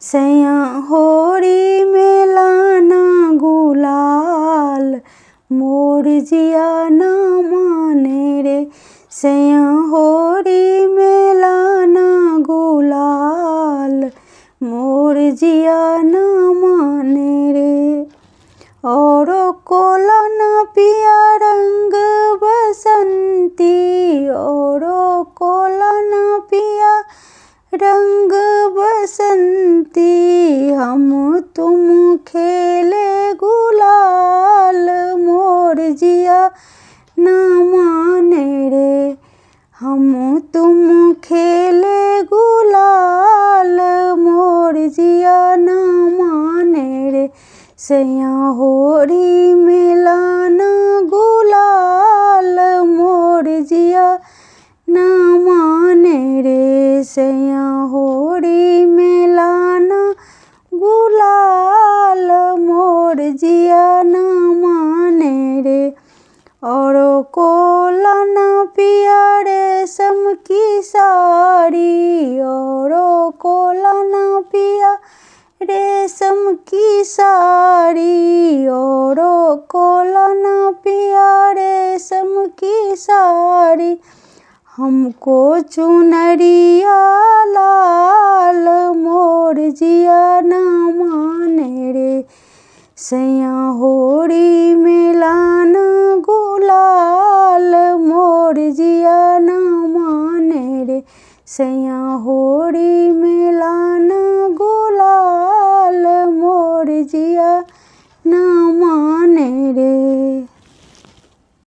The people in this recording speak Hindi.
सैया होरी में लाना गुलाल, मोर जिया ना माने रे। सैया होरी में लाना गुलाल, मोर जिया ना माने रे। और कोला न पिया रंग बसंती, और कोला न पिया रंग बसंती, हम तुम खेले गुलाल, मोर जिया ना माने रे। हम तुम खेले गुलाल, मोर जिया ना माने रे। सैया होरी में लाना गुलाल, मोर जिया ना माने रे। सैया होरी में लाना गुलाल, मोर जिया ना माने रे। और कोला न पिया रेशम की साड़ी, और कोला न पिया रेशम की साड़ी, और कोला न पिया रेशम की साड़ी, हमको चुनरिया लाल, मोर जिया ना माने रे। सैया होरी में लाना गुलाल, मोर जिया ना माने रे। सैया